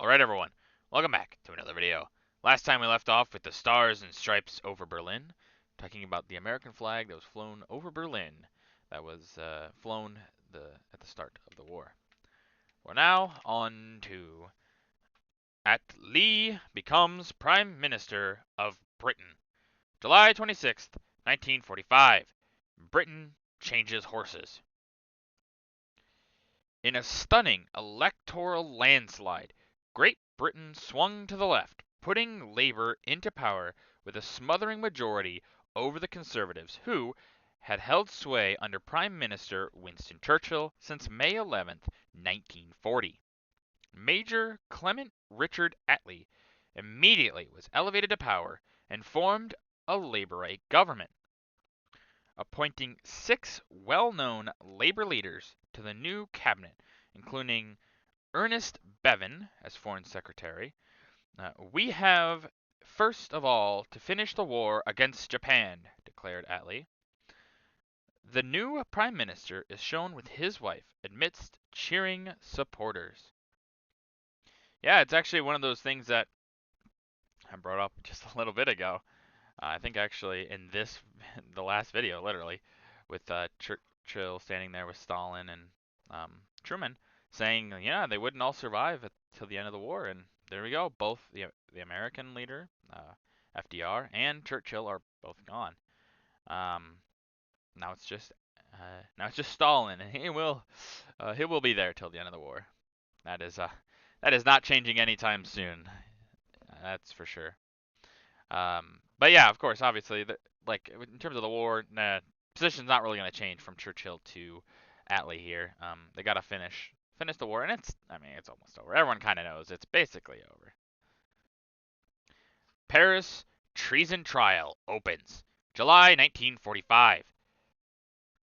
Alright everyone, welcome back to another video. Last time we left off with the stars and stripes over Berlin, talking about the American flag that was flown over Berlin, that was flown at the start of the war. We're now on to Attlee becomes Prime Minister of Britain. July 26th, 1945. Britain changes horses. In a stunning electoral landslide, Great Britain swung to the left, putting Labour into power with a smothering majority over the Conservatives, who had held sway under Prime Minister Winston Churchill since May 11, 1940. Major Clement Richard Attlee immediately was elevated to power and formed a Labourite government, appointing 6 well-known Labour leaders to the new cabinet, including Ernest Bevin as Foreign Secretary. We have, first of all, to finish the war against Japan, declared Attlee. The new Prime Minister is shown with his wife amidst cheering supporters. Yeah, it's actually one of those things that I brought up just a little bit ago. I think actually in the last video, literally, with Churchill standing there with Stalin and Truman, saying, yeah, they wouldn't all survive till the end of the war, and there we go. Both the American leader, FDR, and Churchill are both gone. Now it's just Stalin, and he will be there till the end of the war. That is not changing anytime soon. That's for sure. But yeah, of course, obviously, like in terms of the war, position's not really going to change from Churchill to Attlee here. They got to finish the war, and it's almost over. Everyone kind of knows it's basically over. Paris treason trial opens, July 1945.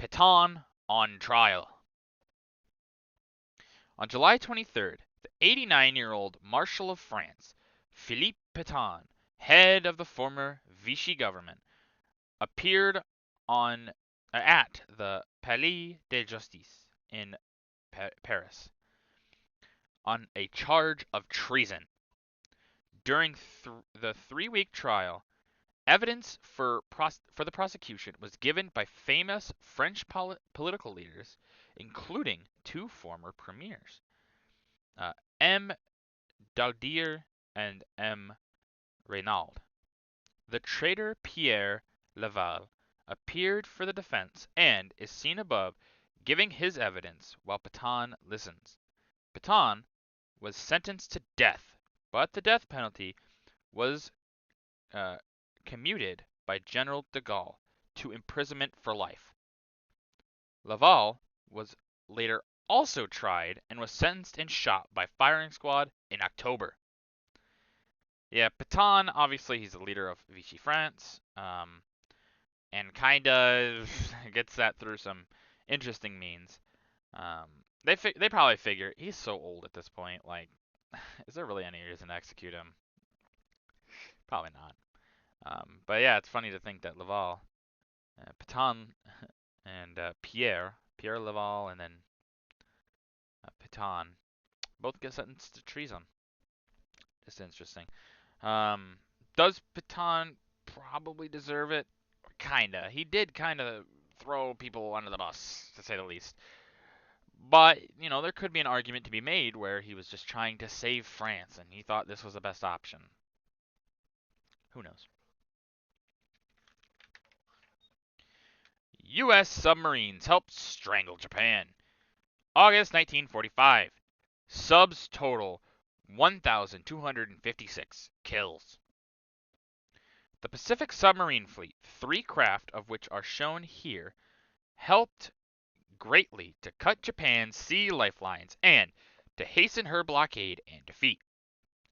Pétain on trial. On July 23rd, the 89-year-old Marshal of France, Philippe Pétain, head of the former Vichy government, appeared at the Palais de Justice in Paris on a charge of treason. During the 3-week trial, evidence for the prosecution was given by famous French political leaders, including 2 former premiers, M. Daudier and M. Reynaud. The traitor Pierre Laval appeared for the defense and is seen above giving his evidence while Pétain listens. Pétain was sentenced to death, but the death penalty was commuted by General de Gaulle to imprisonment for life. Laval was later also tried and was sentenced and shot by firing squad in October. Yeah, Pétain, obviously he's the leader of Vichy France, and kind of gets that through some interesting means. They probably figure he's so old at this point, like, is there really any reason to execute him? Probably not. But yeah, it's funny to think that Laval, Pétain, and Pierre Laval, and then Pétain both get sentenced to treason. Just interesting. Does Pétain probably deserve it? Kinda. He did kind of throw people under the bus, to say the least. But, there could be an argument to be made where he was just trying to save France and he thought this was the best option. Who knows? U.S. submarines help strangle Japan. August 1945. Subs total 1,256 kills. The Pacific Submarine Fleet, 3 craft of which are shown here, helped greatly to cut Japan's sea lifelines and to hasten her blockade and defeat.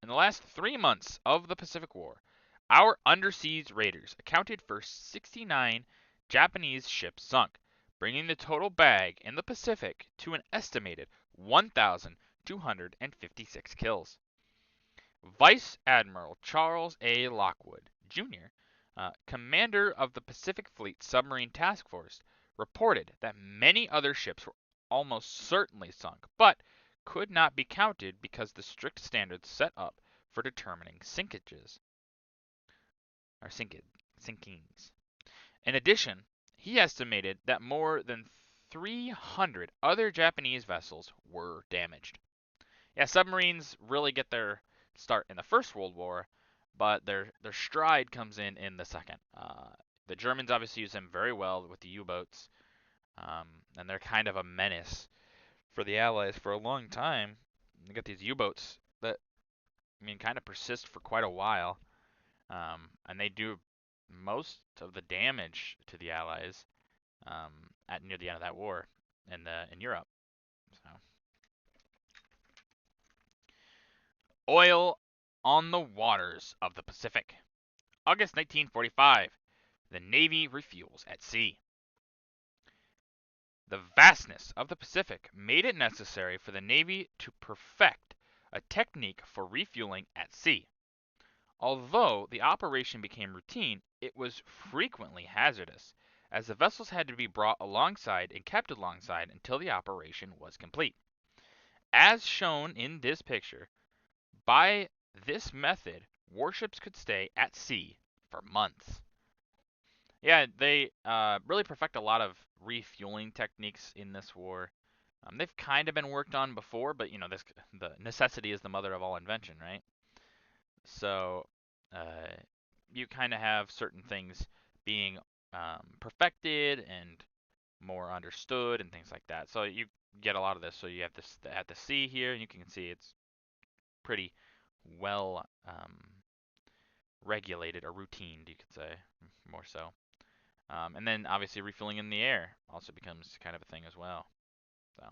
In the last 3 months of the Pacific War, our undersea raiders accounted for 69 Japanese ships sunk, bringing the total bag in the Pacific to an estimated 1,256 kills. Vice Admiral Charles A. Lockwood, Jr., commander of the Pacific Fleet Submarine Task Force, reported that many other ships were almost certainly sunk, but could not be counted because the strict standards set up for determining sinkages or sinkings. In addition, he estimated that more than 300 other Japanese vessels were damaged. Yeah, submarines really get their start in the First World War, but their stride comes in the second. The Germans obviously use them very well with the U-boats, and they're kind of a menace for the Allies for a long time. You got these U-boats that, I mean, kind of persist for quite a while, and they do most of the damage to the Allies at near the end of that war in Europe. So, oil on the waters of the Pacific. August 1945. The Navy refuels at sea. The vastness of the Pacific made it necessary for the Navy to perfect a technique for refueling at sea. Although the operation became routine, it was frequently hazardous, as the vessels had to be brought alongside and kept alongside until the operation was complete. As shown in this picture, by this method, warships could stay at sea for months. Yeah, they really perfect a lot of refueling techniques in this war. They've kind of been worked on before, but the necessity is the mother of all invention, right? So uh, you kind of have certain things being perfected and more understood and things like that. So you get a lot of this. So you have this at the sea here, and you can see it's pretty well regulated or routined, you could say, more so. And then obviously refueling in the air also becomes kind of a thing as well. So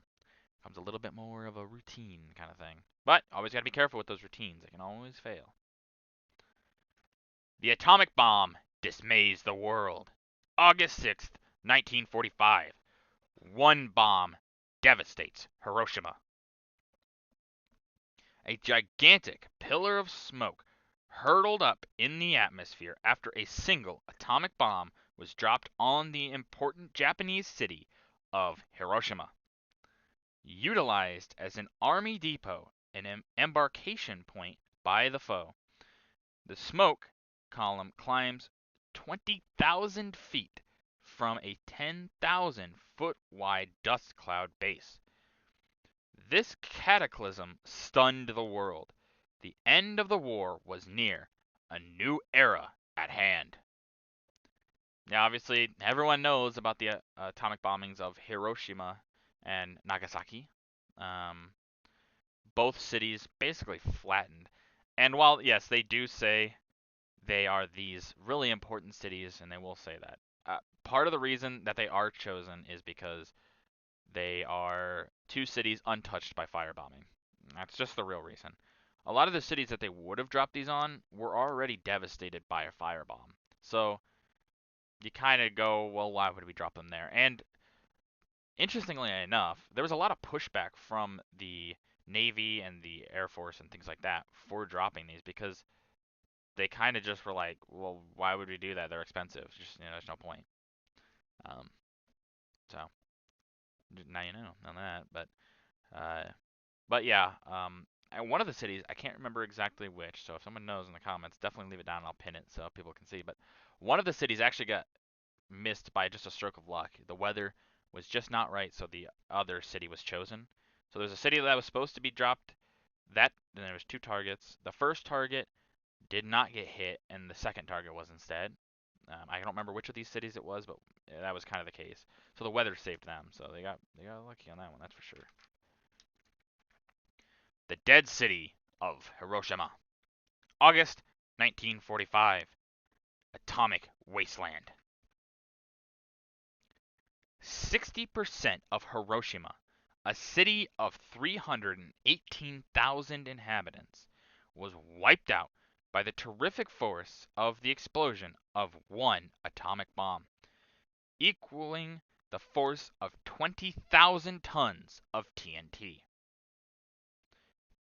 becomes a little bit more of a routine kind of thing. But always got to be careful with those routines. They can always fail. The atomic bomb dismays the world. August 6th, 1945. One bomb devastates Hiroshima. A gigantic pillar of smoke hurtled up in the atmosphere after a single atomic bomb was dropped on the important Japanese city of Hiroshima. Utilized as an army depot and an embarkation point by the foe, the smoke column climbs 20,000 feet from a 10,000 foot wide dust cloud base. This cataclysm stunned the world. The end of the war was near, a new era at hand. Now, obviously, everyone knows about the atomic bombings of Hiroshima and Nagasaki. Um, both cities basically flattened. And while, yes, they do say they are these really important cities, and they will say that, part of the reason that they are chosen is because they are two cities untouched by firebombing. That's just the real reason. A lot of the cities that they would have dropped these on were already devastated by a firebomb. So you kind of go, well, why would we drop them there? And interestingly enough, there was a lot of pushback from the Navy and the Air Force and things like that for dropping these because they kind of just were like, well, why would we do that? They're expensive. Just there's no point. Um, so now you know on that. But yeah, and one of the cities I can't remember exactly which. So if someone knows in the comments, definitely leave it down and I'll pin it so people can see. But one of the cities actually got missed by just a stroke of luck. The weather was just not right, so the other city was chosen. So there's a city that was supposed to be dropped. Then there was two targets. The first target did not get hit, and the second target was instead. I don't remember which of these cities it was, but that was kind of the case. So the weather saved them, so they got lucky on that one, that's for sure. The dead city of Hiroshima, August 1945. Atomic wasteland. 60% of Hiroshima, a city of 318,000 inhabitants, was wiped out by the terrific force of the explosion of one atomic bomb, equaling the force of 20,000 tons of TNT.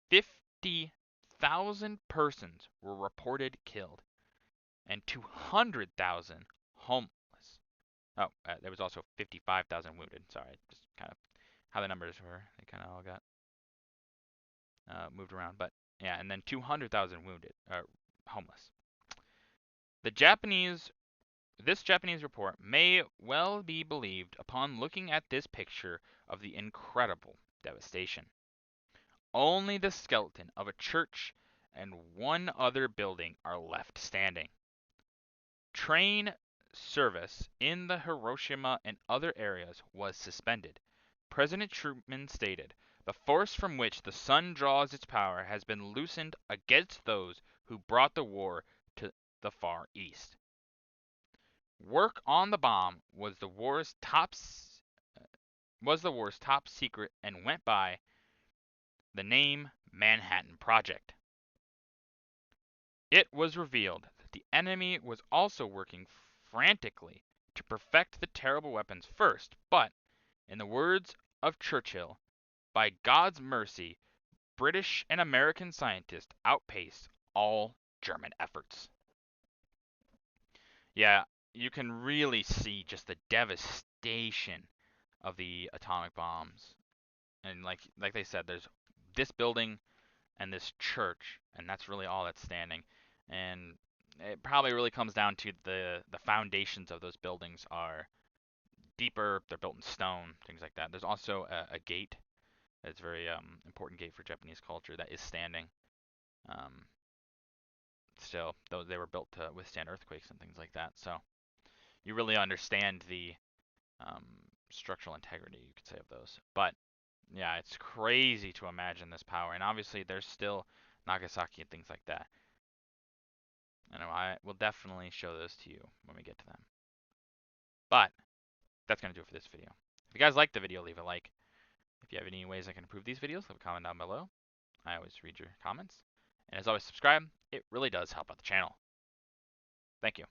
50,000 persons were reported killed, and 200,000 homeless. Oh, there was also 55,000 wounded. Sorry, just kind of how the numbers were. They kind of all got moved around, but yeah, and then 200,000 wounded, homeless. The Japanese This Japanese report may well be believed upon looking at this picture of the incredible devastation. Only the skeleton of a church and one other building are left standing. Train service in the Hiroshima and other areas was suspended. President Truman stated, "The force from which the sun draws its power has been loosened against those who brought the war to the Far East." Work on the bomb was the war's top secret and went by the name Manhattan Project. It was revealed that the enemy was also working frantically to perfect the terrible weapons first, but, in the words of Churchill, by God's mercy, British and American scientists outpaced all German efforts. Yeah, you can really see just the devastation of the atomic bombs. And like they said, there's this building and this church, and that's really all that's standing. And it probably really comes down to the foundations of those buildings are deeper, they're built in stone, things like that. There's also a gate that's a very important gate for Japanese culture that is standing. Um, Still, though they were built to withstand earthquakes and things like that. So you really understand the um, structural integrity, you could say, of those. But yeah, it's crazy to imagine this power, and obviously there's still Nagasaki and things like that. And I will definitely show those to you when we get to them. But that's gonna do it for this video. If you guys liked the video, leave a like. If you have any ways I can improve these videos, leave a comment down below. I always read your comments. And as always, subscribe. It really does help out the channel. Thank you.